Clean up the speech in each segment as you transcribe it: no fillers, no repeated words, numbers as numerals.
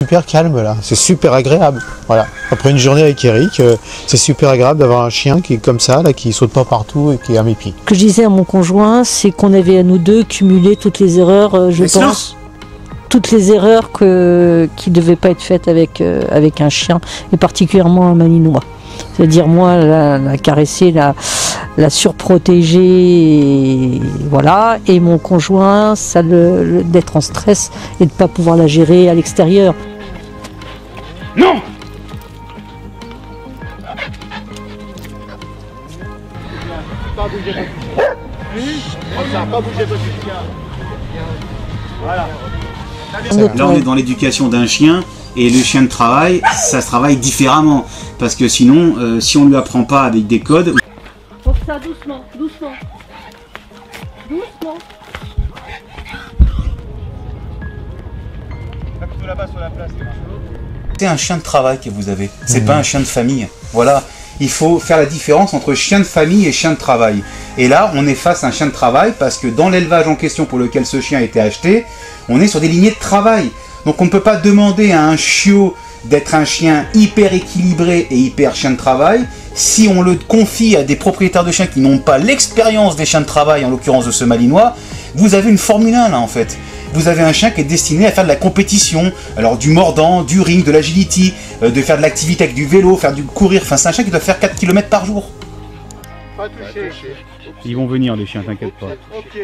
super calme là, c'est super agréable. Voilà. Après une journée avec Eric, c'est super agréable d'avoir un chien qui est comme ça, là, qui saute pas partout et qui est à mes pieds. Ce que je disais à mon conjoint, c'est qu'on avait à nous deux cumulé toutes les erreurs, je pense. Toutes les erreurs qui ne devaient pas être faites avec un chien, et particulièrement un malinois. C'est-à-dire moi, la caresser, la surprotéger, et voilà. Et mon conjoint, ça d'être en stress et de ne pas pouvoir la gérer à l'extérieur. Non! Pas bouger votre chien. Voilà. Là, on est dans l'éducation d'un chien, et le chien de travail, ça se travaille différemment. Parce que sinon, si on ne lui apprend pas avec des codes... Pour ça, doucement, doucement. Doucement. Là-bas sur la place. C'est un chien de travail que vous avez, c'est pas un chien de famille. Voilà, il faut faire la différence entre chien de famille et chien de travail. Et là, on est face à un chien de travail parce que dans l'élevage en question pour lequel ce chien a été acheté, on est sur des lignées de travail. Donc on ne peut pas demander à un chiot d'être un chien hyper équilibré et hyper chien de travail si on le confie à des propriétaires de chiens qui n'ont pas l'expérience des chiens de travail, en l'occurrence de ce malinois. Vous avez une Formule 1 là en fait. Vous avez un chien qui est destiné à faire de la compétition, alors du mordant, du ring, de l'agility, de faire de l'activité avec du vélo, faire du courir, enfin c'est un chien qui doit faire 4 km par jour. Pas touché. Ils vont venir les chiens, t'inquiète pas. Ok.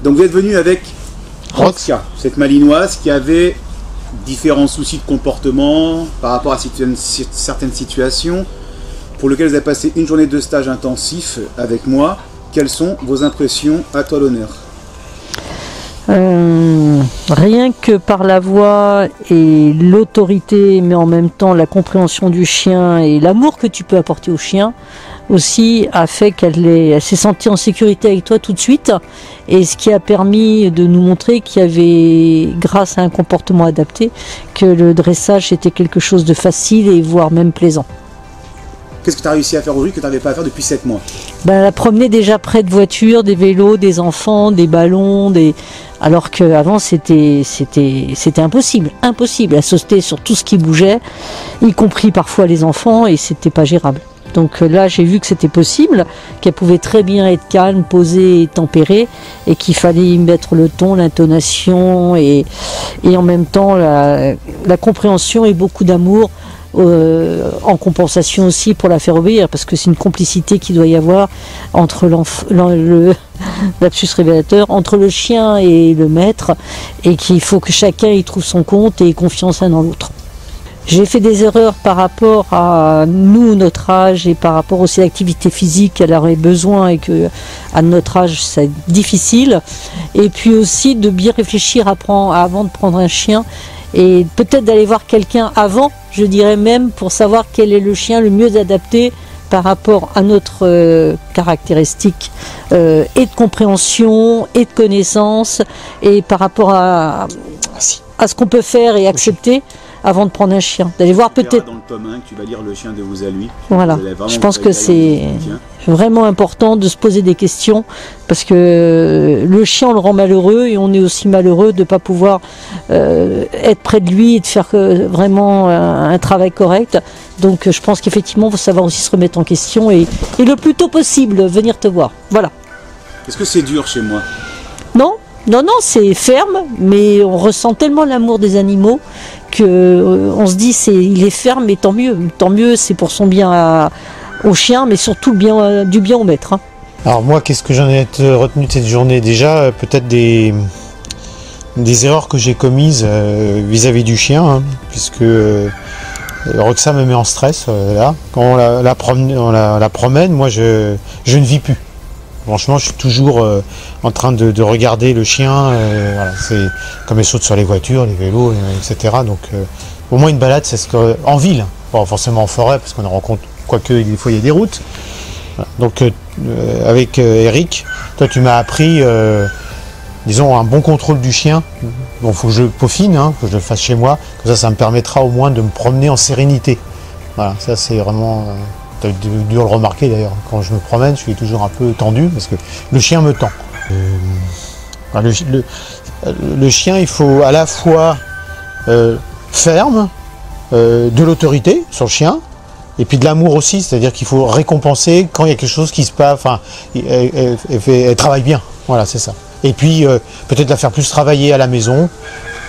Donc vous êtes venu avec Roxia, cette malinoise qui avait différents soucis de comportement par rapport à certaines situations pour lesquelles vous avez passé une journée de stage intensif avec moi. Quelles sont vos impressions? À toi l'honneur. Rien que par la voix et l'autorité, mais en même temps la compréhension du chien et l'amour que tu peux apporter au chien, aussi a fait qu'elle s'est sentie en sécurité avec toi tout de suite, et ce qui a permis de nous montrer qu'il y avait, grâce à un comportement adapté, que le dressage était quelque chose de facile et voire même plaisant. Qu'est-ce que tu as réussi à faire aujourd'hui que tu n'avais pas à faire depuis 7 mois? La promener déjà près de voitures, des vélos, des enfants, des ballons, alors qu'avant c'était impossible. Impossible. Elle sautait sur tout ce qui bougeait, y compris parfois les enfants, et c'était pas gérable. Donc là j'ai vu que c'était possible, qu'elle pouvait très bien être calme, posée et tempérée, et qu'il fallait y mettre le ton, l'intonation et en même temps la compréhension et beaucoup d'amour. En compensation aussi pour la faire obéir, parce que c'est une complicité qu'il doit y avoir entre lapsus révélateur, entre le chien et le maître, et qu'il faut que chacun y trouve son compte et ait confiance l'un dans l'autre. J'ai fait des erreurs par rapport à nous, notre âge, et par rapport aussi à l'activité physique qu'elle aurait besoin, et que à notre âge c'est difficile, et puis aussi de bien réfléchir avant de prendre un chien, et peut-être d'aller voir quelqu'un avant, je dirais même, pour savoir quel est le chien le mieux adapté par rapport à notre caractéristique et de compréhension et de connaissance, et par rapport à ce qu'on peut faire et accepter avant de prendre un chien. D'aller voir peut-être... Dans le tome 1 que tu vas lire Le chien de vous à lui. Voilà, je pense que c'est vraiment important de se poser des questions, parce que le chien on le rend malheureux, et on est aussi malheureux de ne pas pouvoir être près de lui et de faire vraiment un travail correct. Donc je pense qu'effectivement il faut savoir aussi se remettre en question, et le plus tôt possible venir te voir. Voilà. Est-ce que c'est dur chez moi? Non, non, non, c'est ferme, mais on ressent tellement l'amour des animaux que on se dit il est ferme, mais tant mieux, c'est pour son bien au chien, mais surtout du bien au maître. Alors moi, qu'est-ce que j'en ai retenu de cette journée? Déjà, peut-être des erreurs que j'ai commises vis-à-vis du chien, puisque Roxa me met en stress là. Quand on la promène, moi je ne vis plus. Franchement, je suis toujours en train de regarder le chien. Voilà, c'est comme elle saute sur les voitures, les vélos, etc. Donc, au moins une balade, c'est en ville, pas forcément en forêt, parce qu'on en rencontre, quoique des fois il y a des routes. Voilà. Donc, avec Eric, toi, tu m'as appris disons, un bon contrôle du chien. Bon, faut que je peaufine, hein, que je le fasse chez moi. Comme ça me permettra au moins de me promener en sérénité. Voilà, ça c'est vraiment... tu as dû le remarquer d'ailleurs. Quand je me promène, je suis toujours un peu tendu parce que le chien me tend. Le chien, il faut à la fois ferme, de l'autorité sur le chien, et puis de l'amour aussi, c'est-à-dire qu'il faut récompenser quand il y a quelque chose qui se passe, enfin, elle travaille bien, voilà, c'est ça. Et puis peut-être la faire plus travailler à la maison,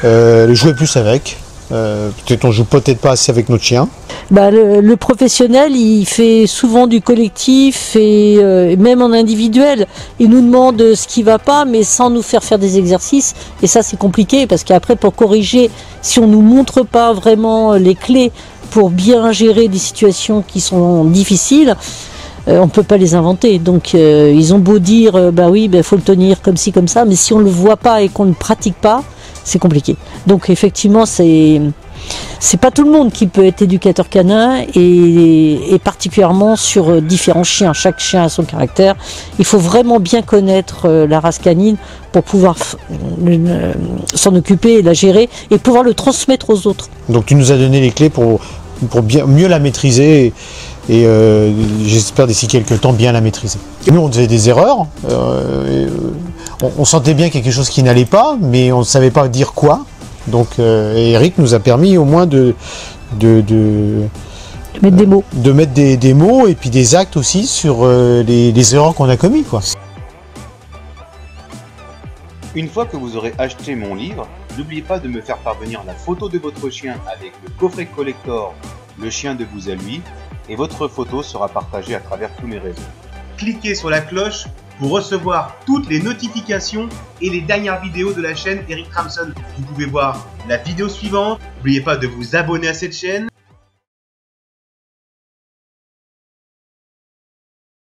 jouer plus avec, peut-être on joue peut-être pas assez avec notre chien. Bah, le professionnel, il fait souvent du collectif et même en individuel. Il nous demande ce qui va pas, mais sans nous faire des exercices. Et ça, c'est compliqué parce qu'après, pour corriger, si on nous montre pas vraiment les clés pour bien gérer des situations qui sont difficiles, on peut pas les inventer. Donc, ils ont beau dire, bah oui, faut le tenir comme ci, comme ça, mais si on le voit pas et qu'on ne pratique pas, c'est compliqué. Donc, effectivement, c'est pas tout le monde qui peut être éducateur canin et particulièrement sur différents chiens. Chaque chien a son caractère. Il faut vraiment bien connaître la race canine pour pouvoir s'en occuper et la gérer et pouvoir le transmettre aux autres. Donc tu nous as donné les clés pour mieux la maîtriser et j'espère d'ici quelques temps bien la maîtriser. Nous on faisait des erreurs, on sentait bien quelque chose qui n'allait pas, mais on ne savait pas dire quoi. Donc Eric nous a permis au moins de mettre des mots. De mettre des mots et puis des actes aussi sur les erreurs qu'on a commis, quoi. Une fois que vous aurez acheté mon livre, n'oubliez pas de me faire parvenir la photo de votre chien avec le coffret collector Le chien de vous à lui, et votre photo sera partagée à travers tous mes réseaux. Cliquez sur la cloche pour recevoir toutes les notifications et les dernières vidéos de la chaîne Eric Tramson. Vous pouvez voir la vidéo suivante. N'oubliez pas de vous abonner à cette chaîne.